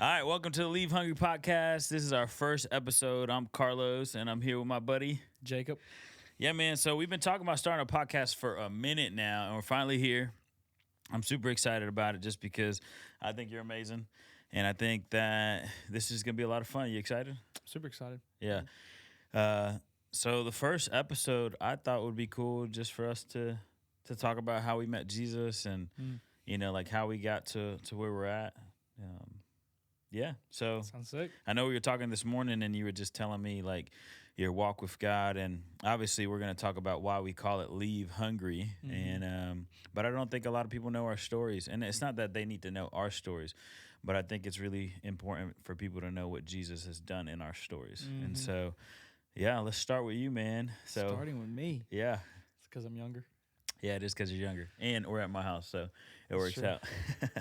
All right, welcome to the Leave Hungry podcast. This is our first episode. I'm Carlos, and I'm here with my buddy Jacob. Yeah, man. So we've been talking about starting a podcast for a minute now, and we're finally here. I'm super excited about it just because I think you're amazing, and I think that this is going to be a lot of fun. You excited? Super excited. Yeah. So the first episode I thought would be cool just for us to talk about how we met Jesus and, like how we got to where we're at. Yeah. So Sounds sick. I know we were talking this morning and you were just telling me like your walk with God, and obviously we're going to talk about why we call it Leave Hungry. And but I don't think a lot of people know our stories, and it's not that they need to know our stories, but I think it's really important for people to know what Jesus has done in our stories. And so, yeah, let's start with you, man. So Starting with me. Yeah. It's because I'm younger. Yeah, it is because you're younger, and we're at my house, so it works true. out.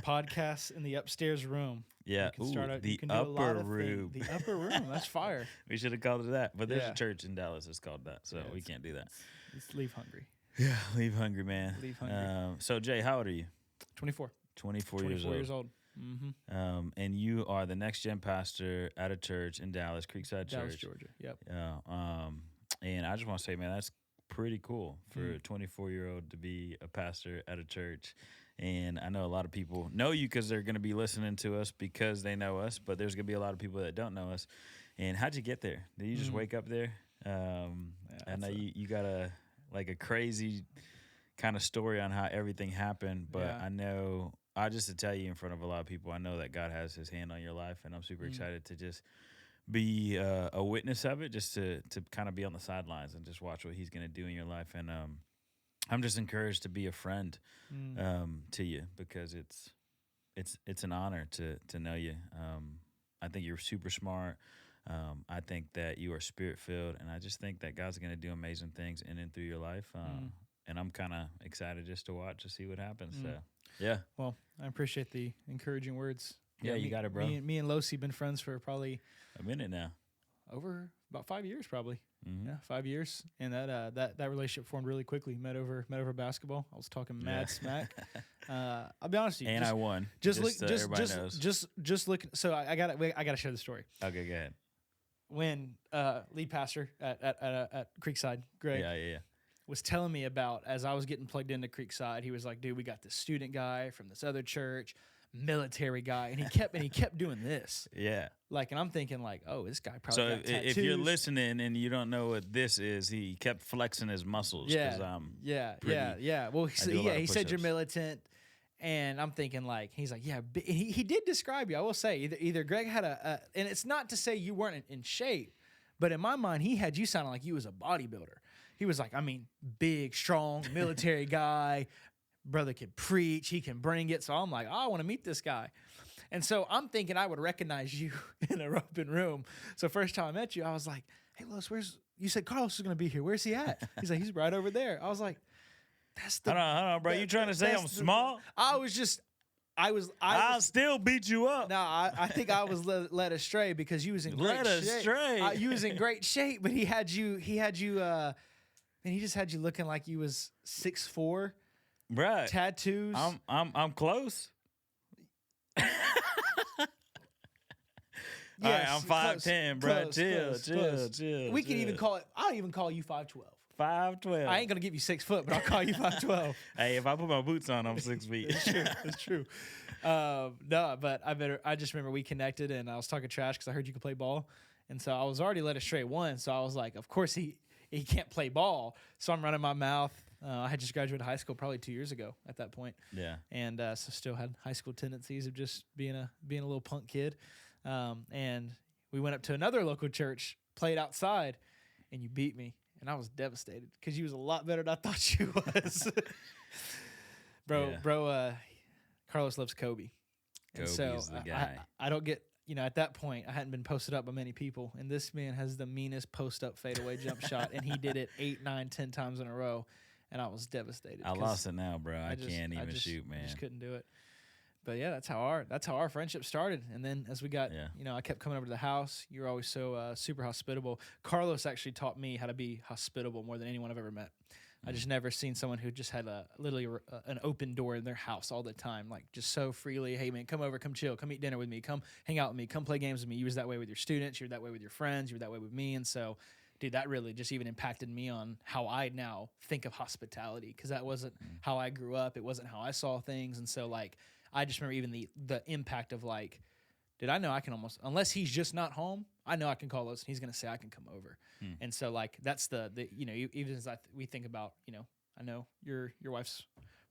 Podcasts in the upstairs room. Yeah, You can start out, the you can do a lot upper of room. things. The upper room. That's fire. We should have called it that, but there's Yeah. a church in Dallas that's called that, so Yeah, we can't do that. It's Leave Hungry. Yeah, leave hungry, man. Leave hungry. So, Jay, how old are you? 24. 24 years old. Mm-hmm. And you are the next gen pastor at a church in Dallas, Creekside Dallas, Church. Georgia. Yep. Yeah. And I just want to say, man, that's pretty cool for a 24-year-old to be a pastor at a church. And I know a lot of people know you because they're going to be listening to us because they know us, but there's going to be a lot of people that don't know us. And how'd you get there? Did you just wake up there? I know you got a crazy kind of story on how everything happened, but Yeah. I know, just to tell you in front of a lot of people, I know that God has his hand on your life, and I'm super excited to just be a witness of it, just to kind of be on the sidelines and just watch what he's going to do in your life. And I'm just encouraged to be a friend to you because it's an honor to know you. I think you're super smart. I think that you are spirit-filled, and I just think that God's going to do amazing things in and through your life. And I'm kind of excited just to watch to see what happens. So, yeah. Well, I appreciate the encouraging words. Yeah, you got it, bro. Me and Losi been friends for probably A minute now. over about 5 years, probably. Mm-hmm. Yeah, 5 years, and that relationship formed really quickly. Met over basketball. I was talking mad smack. I'll be honest with you. And I won. Everybody knows. Just look. So I got to share the story. Okay, go ahead. When lead pastor at Creekside, Greg, Yeah. was telling me about, as I was getting plugged into Creekside, he was like, "Dude, we got this student guy from this other church, military guy," and he kept doing this. Yeah. Like, and I'm thinking like, oh, this guy probably So got tattoos. if you're listening and you don't know what this is, he kept flexing his muscles. Yeah, 'cause yeah. Well, I do a lot of he said you're push-ups. militant, and I'm thinking like, he's like, yeah. He did describe you. I will say, either Greg had and it's not to say you weren't in shape, but in my mind, he had you sounding like you was a bodybuilder. He was like, I mean, big, strong, military guy. Brother can preach. He can bring it. So I'm like, oh, I want to meet this guy. And so I'm thinking I would recognize you in an open room. So first time I met you, I was like, hey, Los, you said Carlos is going to be here. Where's he at? He's like, he's right over there. I was like, that's the... Hold on, bro. You trying to say I'm small? I'll still beat you up. No, I think I was led astray because you was in great Led shape. astray. You was in great shape, but he had you, and he just had you looking like you was 6'4", Bruh, tattoos. I'm close. Yes, All right, I'm 5'10", bro. Chill. We can even call it. I'll even call you 5'12". 5'12". I ain't gonna give you 6 foot, but I'll call you 5'12". Hey, if I put my boots on, I'm 6 feet. It's true. No, but I just remember we connected, and I was talking trash because I heard you could play ball, and so I was already led astray once. So I was like, of course he can't play ball. So I'm running my mouth. I had just graduated high school probably 2 years ago at that point. Yeah. And so still had high school tendencies of just being a little punk kid. And we went up to another local church, played outside, and you beat me. And I was devastated because you was a lot better than I thought you was. Bro, Carlos loves Kobe. And Kobe's so the guy. I don't get, at that point, I hadn't been posted up by many people. And this man has the meanest post-up fadeaway jump shot. And he did it 8, 9, 10 times in a row. And I was devastated. I lost it now, bro. I can't even shoot, man. I just couldn't do it. But yeah, that's how our friendship started. And then as we got, I kept coming over to the house. You're always so super hospitable. Carlos actually taught me how to be hospitable more than anyone I've ever met. I just never seen someone who just had literally an open door in their house all the time, like just so freely. Hey man, come over, come chill, come eat dinner with me, come hang out with me, come play games with me. You was that way with your students, you were that way with your friends, you were that way with me, and so, dude, that really just even impacted me on how I now think of hospitality, because that wasn't how I grew up. It wasn't how I saw things, and so like I just remember even the impact of like, dude, I know I can almost, unless he's just not home, I know I can call us and he's going to say I can come over. And so like that's the you know, even as we think about, you know, I know your wife's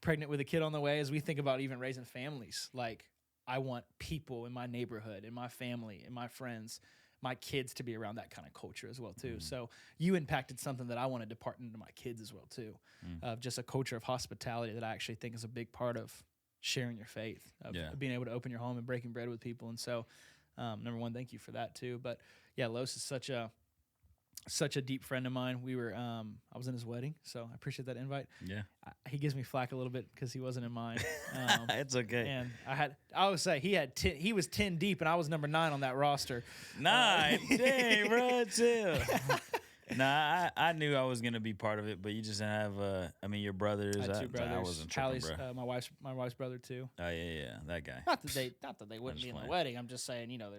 pregnant with a kid on the way, as we think about even raising families, like I want people in my neighborhood, in my family, in my friends, my kids to be around that kind of culture as well too. So you impacted something that I wanted to part into my kids as well too, of just a culture of hospitality that I actually think is a big part of sharing your faith, of being able to open your home and breaking bread with people. And so, number one, thank you for that too. But yeah, Los is such a deep friend of mine. We were, I was in his wedding, so I appreciate that invite. Yeah. He gives me flack a little bit because he wasn't in mine. It's okay. And I would say he was 10 deep and I was number 9 on that roster. 9, dang, bro, chill. Nah, I knew I was gonna be part of it, but you just didn't have. I mean, your brothers. I had 2 brothers. I wasn't tripping, Hallie's, bro. my wife's brother too. Oh yeah, that guy. Not that they wouldn't just be in the playing. wedding. I'm just saying, you know,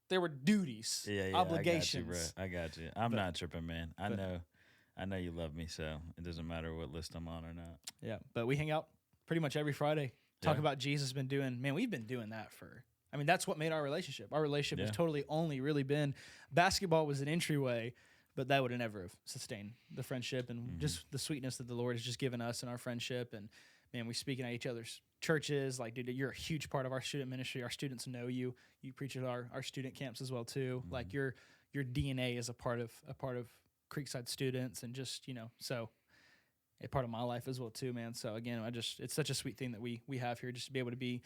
there were duties, obligations. I got you. I'm not tripping, man. I know you love me, so it doesn't matter what list I'm on or not. Yeah, but we hang out pretty much every Friday. Talk Yeah. about Jesus. We've been doing that for. I mean, that's what made our relationship. Our relationship has totally only really been basketball was an entryway, but that would have never have sustained the friendship and just the sweetness that the Lord has just given us in our friendship. And man, we speaking at each other's churches. Like, dude, you're a huge part of our student ministry. Our students know you. You preach at our student camps as well too. Like your DNA is a part of Creekside students, and just, you know, so a part of my life as well too, man. So again, it's such a sweet thing that we have here, just to be able to be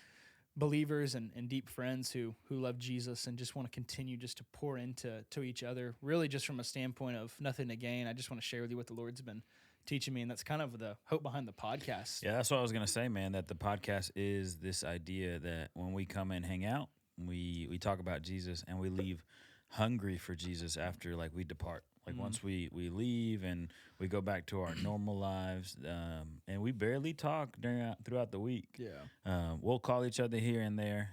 believers and deep friends who love Jesus and just want to continue just to pour into each other, really just from a standpoint of nothing to gain. I just want to share with you what the Lord's been teaching me, and that's kind of the hope behind the podcast. Yeah, that's what I was gonna say, man. That the podcast is this idea that when we come and hang out, we talk about Jesus, and we leave hungry for Jesus after like we depart. Like once we leave and we go back to our normal lives, and we barely talk throughout the week. Yeah, We'll call each other here and there,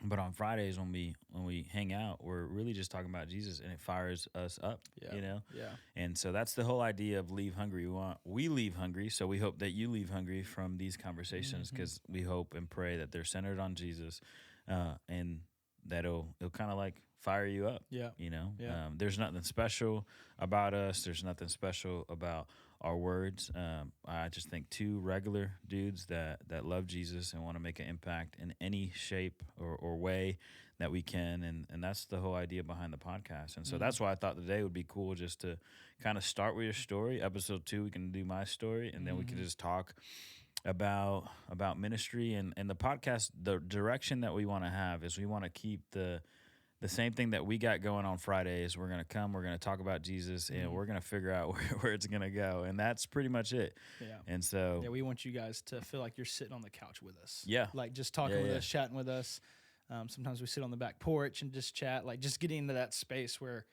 but on Fridays when we hang out, we're really just talking about Jesus, and it fires us up. Yeah. You know. Yeah. And so that's the whole idea of leave hungry. We leave hungry, so we hope that you leave hungry from these conversations, because we hope and pray that they're centered on Jesus, and that it'll kind of like fire you up. Yeah. You know. Yeah. There's nothing special about us. There's nothing special about our words. I just think 2 regular dudes that love Jesus and want to make an impact in any shape or way that we can, and that's the whole idea behind the podcast. And so that's why I thought today would be cool, just to kind of start with your story. Episode 2, we can do my story, and then we can just talk about ministry and the podcast. The direction that we want to have is we want to keep the same thing that we got going on Fridays. We're going to talk about Jesus, and we're going to figure out where it's going to go. And that's pretty much it. Yeah. And so, yeah, we want you guys to feel like you're sitting on the couch with us. Yeah. Like just talking with us, chatting with us. Sometimes we sit on the back porch and just chat, like just getting into that space where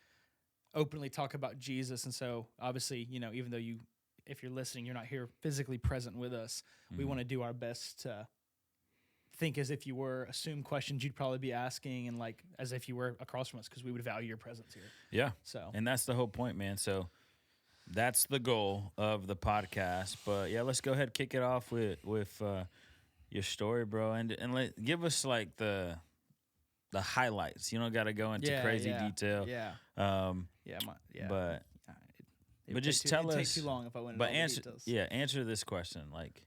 openly talk about Jesus. And so obviously, you know, even though if you're listening, you're not here physically present with us, we want to do our best to think as if you were, assume questions you'd probably be asking, and like as if you were across from us, because we would value your presence here. Yeah. So, and that's the whole point, man. So that's the goal of the podcast. But yeah, let's go ahead and kick it off with your story, bro, and give us like the highlights. You don't got to go into crazy detail. Yeah. But But just tell it'd us. take too long if I went into But all the answer, details. answer this question: like,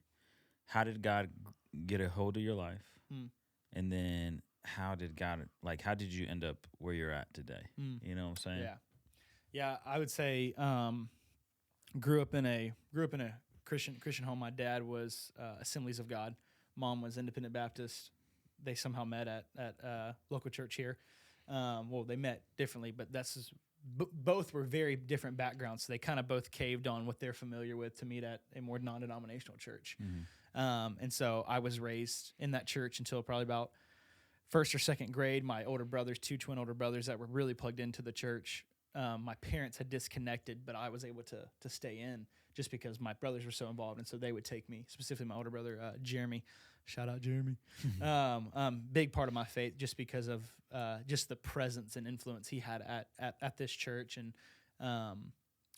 how did God get a hold of your life? And then how did you end up where you're at today? You know what I'm saying? Yeah. I would say grew up in a Christian home. My dad was Assemblies of God. Mom was Independent Baptist. They somehow met at local church here. Well, they met differently, but both were very different backgrounds. So they kind of both caved on what they're familiar with to meet at a more non-denominational church. And so I was raised in that church until probably about first or second grade. My older brothers, 2 twin older brothers that were really plugged into the church, my parents had disconnected, but I was able to stay in just because my brothers were so involved, and so they would take me, specifically my older brother Jeremy. Shout out Jeremy. Big part of my faith, just because of just the presence and influence he had at this church, and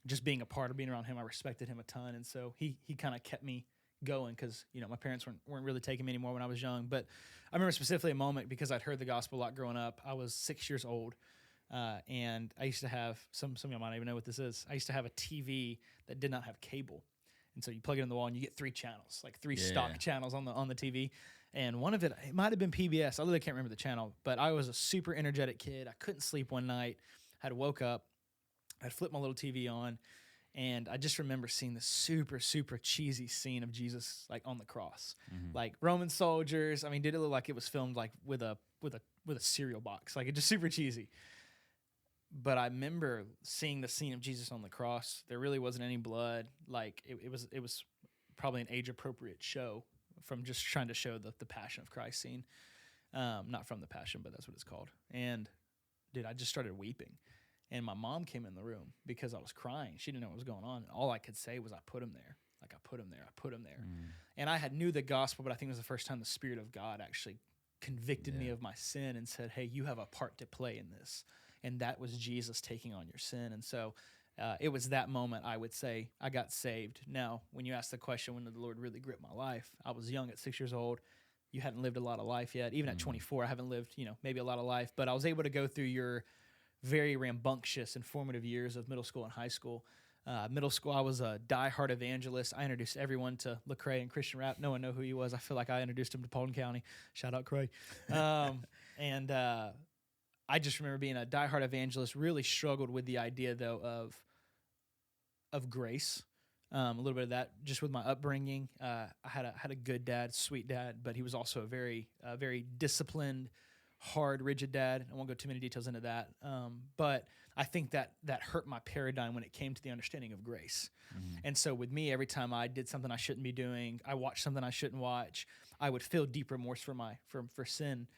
just being a part of being around him. I respected him a ton, and so he kind of kept me going, because my parents weren't really taking me anymore when I was young. But I remember specifically a moment, because I'd heard the gospel a lot growing up. I was 6 years old. And I used to have, some of y'all might not even know what this is. I used to have a TV that did not have cable. And so you plug it in the wall and you get 3 channels, like 3 stock channels on the TV. And one of it might have been PBS. I literally can't remember the channel, but I was a super energetic kid. I couldn't sleep one night. I had woke up, I'd flipped my little TV on, and I just remember seeing this super, super cheesy scene of Jesus like on the cross, like Roman soldiers. I mean, did it look like it was filmed like with a cereal box? Like, it just super cheesy. But I remember seeing the scene of Jesus on the cross. There really wasn't any blood. Like, it was probably an age-appropriate show, from just trying to show the Passion of Christ scene. Not from the Passion, but that's what it's called. And, dude, I just started weeping. And my mom came in the room because I was crying. She didn't know what was going on. And all I could say was, I put him there. Like, I put him there. I put him there. And I knew the gospel, but I think it was the first time the Spirit of God actually convicted me of my sin and said, hey, you have a part to play in this. And that was Jesus taking on your sin. And so it was that moment, I would say, I got saved. Now, when you ask the question, when did the Lord really grip my life? I was young at 6 years old. You hadn't lived a lot of life yet. Even at 24, I haven't lived, maybe a lot of life. But I was able to go through your very rambunctious and formative years of middle school and high school. Middle school, I was a diehard evangelist. I introduced everyone to Lecrae and Christian rap. No one knew who he was. I feel like I introduced him to Paulding County. Shout out Cray. I just remember being a diehard evangelist. Really struggled with the idea, though, of grace. A little bit of that just with my upbringing. I had a good dad, sweet dad, but he was also a very disciplined, hard, rigid dad. I won't go too many details into that. But I think that hurt my paradigm when it came to the understanding of grace. And so with me, every time I did something I shouldn't be doing, I watched something I shouldn't watch, I would feel deep remorse for sin.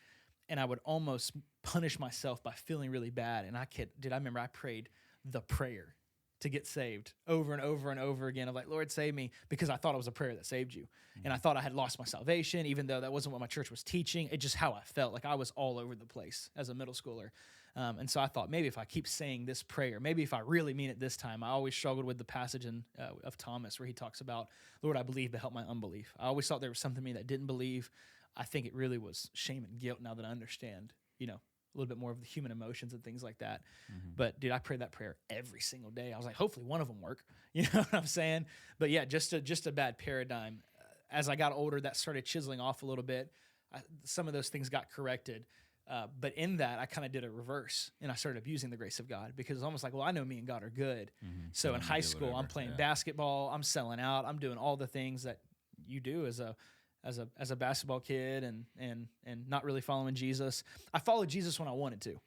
And I would almost punish myself by feeling really bad. And I remember I prayed the prayer to get saved over and over and over again of like, Lord, save me, because I thought it was a prayer that saved you. And I thought I had lost my salvation, even though that wasn't what my church was teaching. It's just how I felt. Like, I was all over the place as a middle schooler. And so I thought, maybe if I keep saying this prayer, maybe if I really mean it this time. I always struggled with the passage of Thomas where he talks about, Lord, I believe, but help my unbelief. I always thought there was something in me that didn't believe. I think it really was shame and guilt, now that I understand, a little bit more of the human emotions and things like that. But dude, I prayed that prayer every single day. I was like, hopefully one of them work. You know what I'm saying? But yeah, just a bad paradigm. As I got older, that started chiseling off a little bit. Some of those things got corrected. But in that, I kind of did a reverse, and I started abusing the grace of God, because it's almost like, well, I know me and God are good. So in high school, I'm playing basketball, I'm selling out, I'm doing all the things that you do as a basketball kid, and not really following Jesus. I followed Jesus when I wanted to,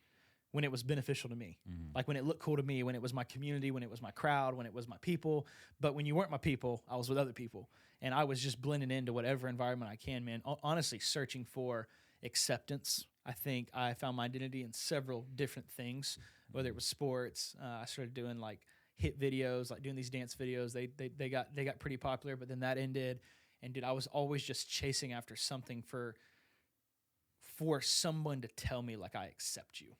when it was beneficial to me. Like, when it looked cool to me, when it was my community, when it was my crowd, when it was my people. But when you weren't my people, I was with other people. And I was just blending into whatever environment I can, man. Honestly, searching for acceptance. I think I found my identity in several different things, whether it was sports. I started doing like hit videos, like doing these dance videos. They got pretty popular, but then that ended. And dude, I was always just chasing after something for someone to tell me like, I accept you.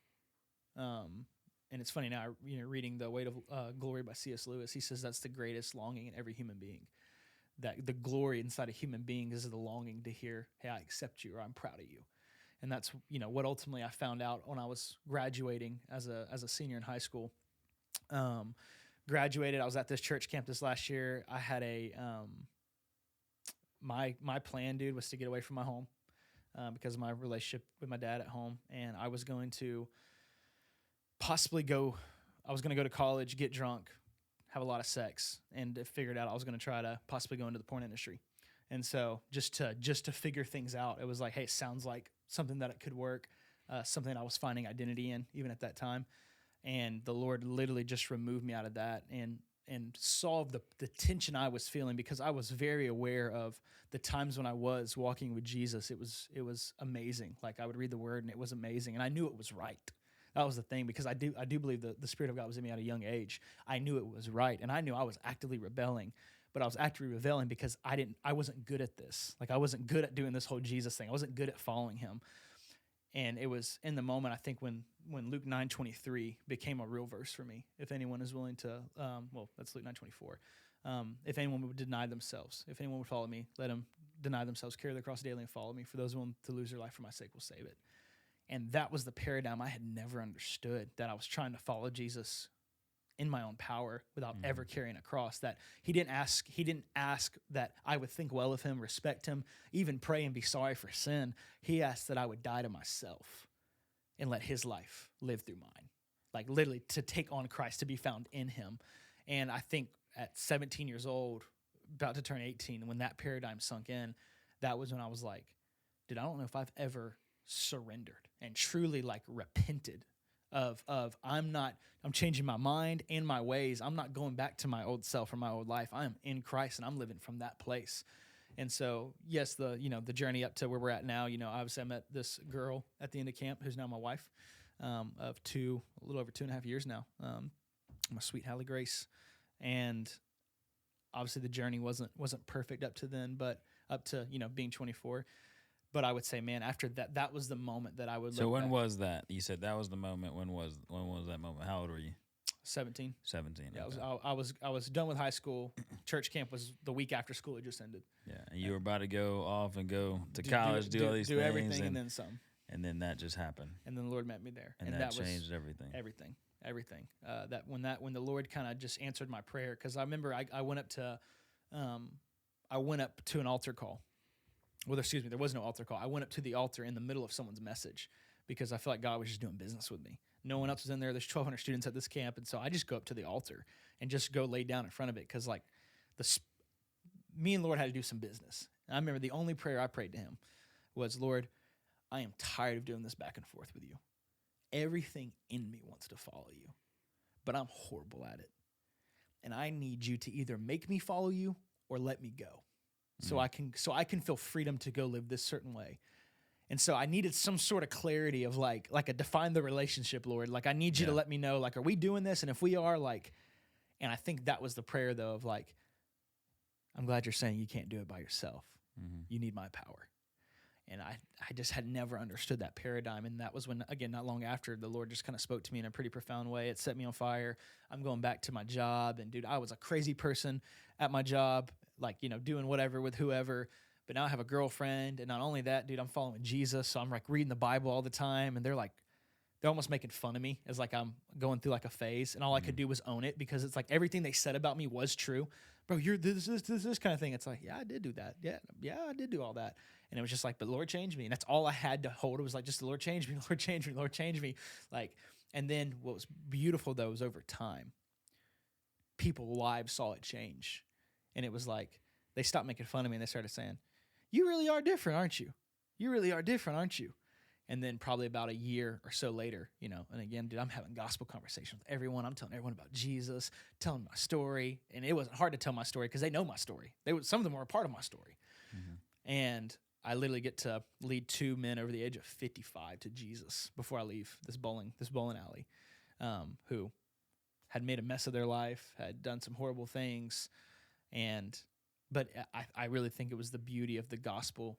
And it's funny now, reading The Weight of Glory by C.S. Lewis, he says that's the greatest longing in every human being. That the glory inside a human being is the longing to hear, hey, I accept you, or I'm proud of you. And that's, what ultimately I found out when I was graduating as a senior in high school. Graduated, I was at this church camp this last year. I had my plan, dude, was to get away from my home because of my relationship with my dad at home. And I was going to go to college, get drunk, have a lot of sex, and figured out I was going to try to possibly go into the porn industry. And so just to figure things out, it was like, hey, it sounds like something that it could work, something I was finding identity in even at that time. And the Lord literally just removed me out of that and solved the tension I was feeling, because I was very aware of the times when I was walking with Jesus. It was amazing. Like, I would read the word and it was amazing, and I knew it was right. That was the thing, because I do believe the Spirit of God was in me at a young age. I knew it was right, and I knew I was actively rebelling. But I was actively rebelling because I wasn't good at this. Like, I wasn't good at doing this whole Jesus thing. I wasn't good at following him. And it was in the moment, I think, when Luke 9:23 became a real verse for me. If anyone is willing to, that's Luke 9:24. If anyone would deny themselves, if anyone would follow me, let them deny themselves, carry their cross daily, and follow me. For those who want to lose their life for my sake will save it. And that was the paradigm I had never understood, that I was trying to follow Jesus in my own power without ever carrying a cross. That he didn't ask that I would think well of him, respect him, even pray and be sorry for sin. He asked that I would die to myself and let his life live through mine. Like, literally to take on Christ, to be found in him. And I think at 17 years old, about to turn 18, when that paradigm sunk in, that was when I was like, dude, I don't know if I've ever surrendered and truly like repented of I'm changing my mind and my ways. I'm not going back to my old self or my old life. I am in Christ, and I'm living from that place. And so, yes, the journey up to where we're at now, obviously I met this girl at the end of camp who's now my wife, of a little over 2.5 years now. My sweet Hallie Grace. And obviously the journey wasn't perfect up to then, but up to, being 24. But I would say, man, after that was the moment that I would. So when back. Was that? You said that was the moment. When was that moment? How old were you? 17. 17. Yeah, okay. I was done with high school. Church camp was the week after school had just ended. Yeah, and you were about to go off and go to college, do all these things, everything, and then some. And then that just happened. And then the Lord met me there, and that changed everything. Everything. When the Lord kind of just answered my prayer, because I remember I went up to an altar call. Well, excuse me, there was no altar call. I went up to the altar in the middle of someone's message because I felt like God was just doing business with me. No one else was in there. There's 1,200 students at this camp, and so I just go up to the altar and just go lay down in front of it, because like me and Lord had to do some business. And I remember the only prayer I prayed to him was, Lord, I am tired of doing this back and forth with you. Everything in me wants to follow you, but I'm horrible at it. And I need you to either make me follow you or let me go. So I can feel freedom to go live this certain way. And so I needed some sort of clarity of like a define the relationship, Lord. Like, I need you to let me know, like, are we doing this? And if we are, like, and I think that was the prayer though, of like, I'm glad you're saying you can't do it by yourself. Mm-hmm. You need my power. And I just had never understood that paradigm. And that was when, again, not long after, the Lord just kind of spoke to me in a pretty profound way. It set me on fire. I'm going back to my job. And dude, I was a crazy person at my job, like, doing whatever with whoever. But now I have a girlfriend. And not only that, dude, I'm following Jesus. So I'm like reading the Bible all the time. And they're almost making fun of me as like I'm going through like a phase. And all I could do was own it, because it's like everything they said about me was true. Bro, you're this kind of thing. It's like, yeah, I did do that. Yeah, I did do all that. And it was just like, but Lord changed me. And that's all I had to hold. It was like, just the Lord changed me, Lord changed me, Lord changed me. Like, and then what was beautiful though was over time, people's lives saw it change. And it was like, they stopped making fun of me and they started saying, you really are different, aren't you? You really are different, aren't you? And then probably about a year or so later, and again, dude, I'm having gospel conversations with everyone. I'm telling everyone about Jesus, telling my story. And it wasn't hard to tell my story because they know my story. Some of them were a part of my story. Mm-hmm. And I literally get to lead 2 men over the age of 55 to Jesus before I leave this bowling alley, who had made a mess of their life, had done some horrible things. But I really think it was the beauty of the gospel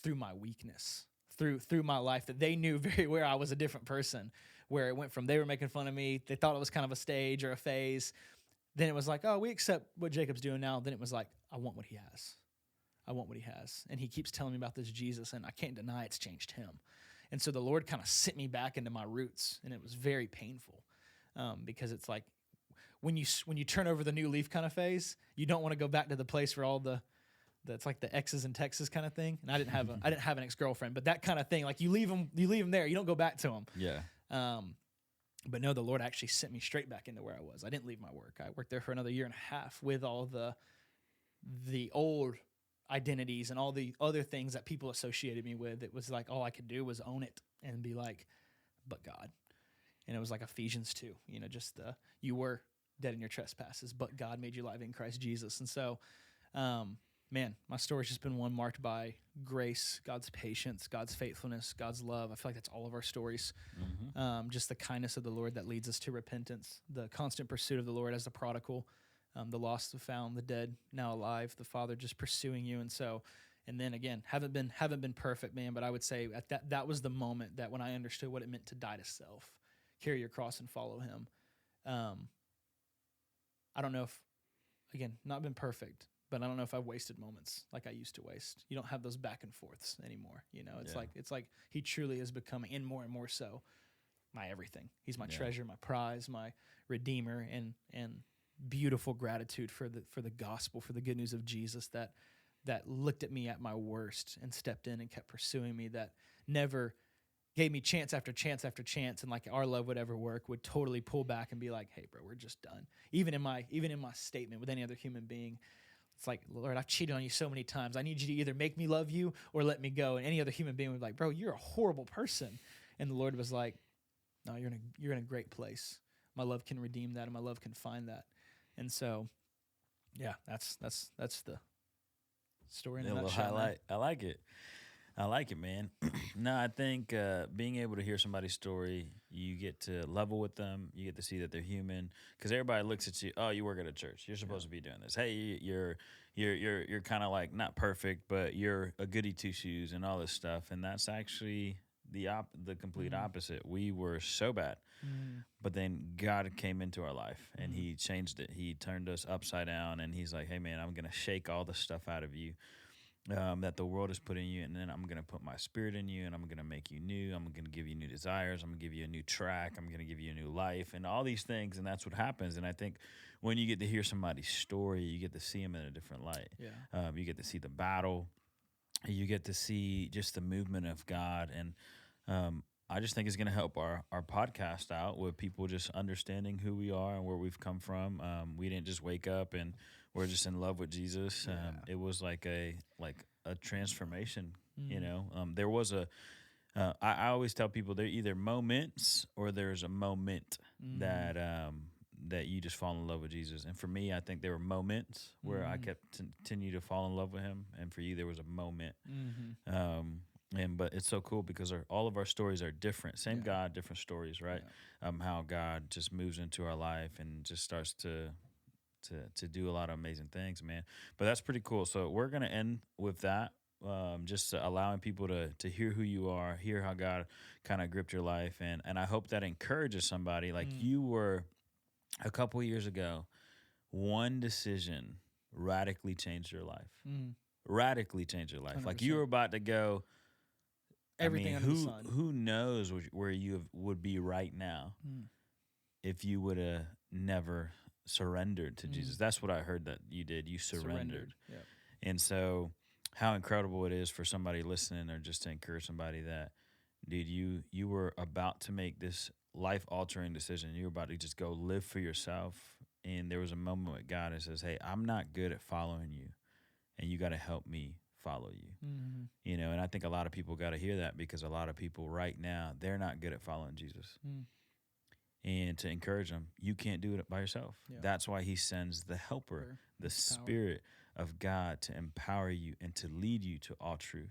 through my weakness, through my life, that they knew very well I was a different person, where it went from they were making fun of me, they thought it was kind of a stage or a phase. Then it was like, oh, we accept what Jacob's doing now. Then it was like, I want what he has. I want what he has. And he keeps telling me about this Jesus, and I can't deny it's changed him. And so the Lord kind of sent me back into my roots, and it was very painful, because it's like when you turn over the new leaf kind of phase, you don't want to go back to the place where all that's like the exes in Texas kind of thing. And I didn't have an ex-girlfriend, but that kind of thing, like you leave them there, you don't go back to them. Yeah. But no, the Lord actually sent me straight back into where I was. I didn't leave my work. I worked there for another 1.5 years with all the old identities and all the other things that people associated me with. It was like all I could do was own it and be like, but God. And it was like Ephesians 2, just you were dead in your trespasses, but God made you alive in Christ Jesus. And so man, my story's just been one marked by grace, God's patience, God's faithfulness, God's love. I feel like that's all of our stories. Just the kindness of the Lord that leads us to repentance, the constant pursuit of the Lord as the prodigal, the lost, the found, the dead, now alive, the Father just pursuing you. And then again, haven't been perfect, man, but I would say that was the moment that when I understood what it meant to die to self, carry your cross and follow him. I don't know if, again, not been perfect, but I don't know if I've wasted moments like I used to waste. You don't have those back and forths anymore. It's like he truly is becoming, and more so, my everything. He's my treasure, my prize, my redeemer, and beautiful gratitude for the gospel, for the good news of Jesus that looked at me at my worst and stepped in and kept pursuing me, that never gave me chance after chance after chance, and like our love would ever work, would totally pull back and be like, hey bro, we're just done. Even in my statement with any other human being, it's like, Lord, I've cheated on you so many times. I need you to either make me love you or let me go. And any other human being would be like, bro, you're a horrible person. And the Lord was like, no, you're in a great place. My love can redeem that, and my love can find that. And so, yeah, that's the story in a nutshell. Highlight. I like it, man. No, I think being able to hear somebody's story, you get to level with them. You get to see that they're human, because everybody looks at you. Oh, you work at a church. You're supposed to be doing this. Hey, you're kind of like not perfect, but you're a goody two shoes and all this stuff. And that's actually the complete opposite. We were so bad, but then God came into our life and He changed it. He turned us upside down, and He's like, "Hey, man, I'm gonna shake all the stuff out of you that the world is putting you, and then I'm gonna put my spirit in you, and I'm gonna make you new. I'm gonna give you new desires. I'm gonna give you a new track. I'm gonna give you a new life, and all these things." And that's what happens. And I think when you get to hear somebody's story, you get to see them in a different light. You get to see the battle. You get to see just the movement of God. And I just think it's going to help our podcast out with people just understanding who we are and where we've come from. We didn't just wake up and we're just in love with Jesus. It was like a transformation, you know. There was I always tell people there are either moments or there's a moment that you just fall in love with Jesus. And for me, I think there were moments where I kept continue to fall in love with Him. And for you, there was a moment. But it's so cool because all of our stories are different. Same God, different stories, right? How God just moves into our life and just starts to do a lot of amazing things, man. But that's pretty cool. So we're gonna end with that. Just allowing people to hear who you are, hear how God kind of gripped your life, and I hope that encourages somebody. Like you were a couple years ago, one decision radically changed your life. Radically changed your life. 100%. Like you were about to go. Everything under the sun. Who knows where you would be right now if you would have never surrendered to Jesus. That's what I heard that you did. You surrendered. Yep. And so how incredible it is for somebody listening, or just to encourage somebody that, dude, you were about to make this life-altering decision. You were about to just go live for yourself. And there was a moment with God that says, hey, I'm not good at following you, and you got to help me follow you. You know, and I think a lot of people got to hear that, because a lot of people right now, they're not good at following Jesus. And to encourage them, you can't do it by yourself. That's why He sends the helper, the Spirit of God, to empower you and to lead you to all truth.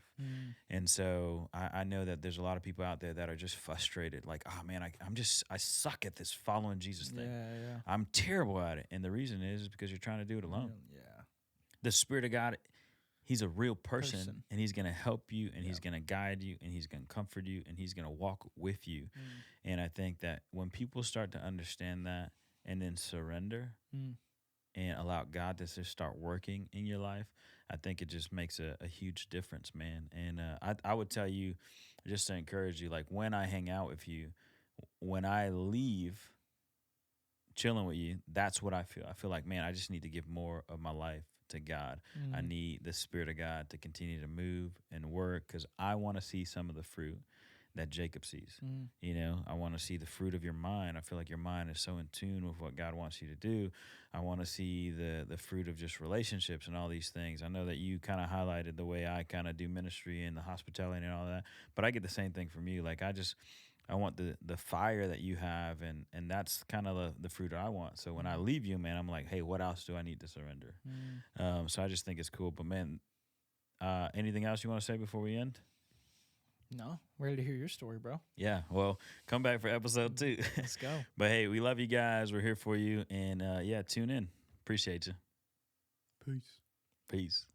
And so I know that there's a lot of people out there that are just frustrated, like, oh man, I suck at this following Jesus thing. I'm terrible at it. And the reason is because you're trying to do it alone. The Spirit of God, He's a real person, and He's going to help you, and He's going to guide you, and He's going to comfort you, and He's going to walk with you. And I think that when people start to understand that and then surrender and allow God to just start working in your life, I think it just makes a huge difference, man. And I would tell you, just to encourage you, like when I hang out with you, when I leave chilling with you, that's what I feel. I feel like, man, I just need to give more of my life to God. I need the Spirit of God to continue to move and work, because I want to see some of the fruit that Jacob sees. You know, I want to see the fruit of your mind. I feel like your mind is so in tune with what God wants you to do. I want to see the fruit of just relationships and all these things. I know that you kind of highlighted the way I kind of do ministry and the hospitality and all that, but I get the same thing from you. Like I want the fire that you have, and that's kind of the fruit I want. So when I leave you, man, I'm like, hey, what else do I need to surrender? So I just think it's cool. But man, anything else you want to say before we end? No, ready to hear your story, bro. Yeah, well, come back for episode 2. Let's go. But hey, we love you guys. We're here for you, and yeah, tune in. Appreciate you. Peace. Peace.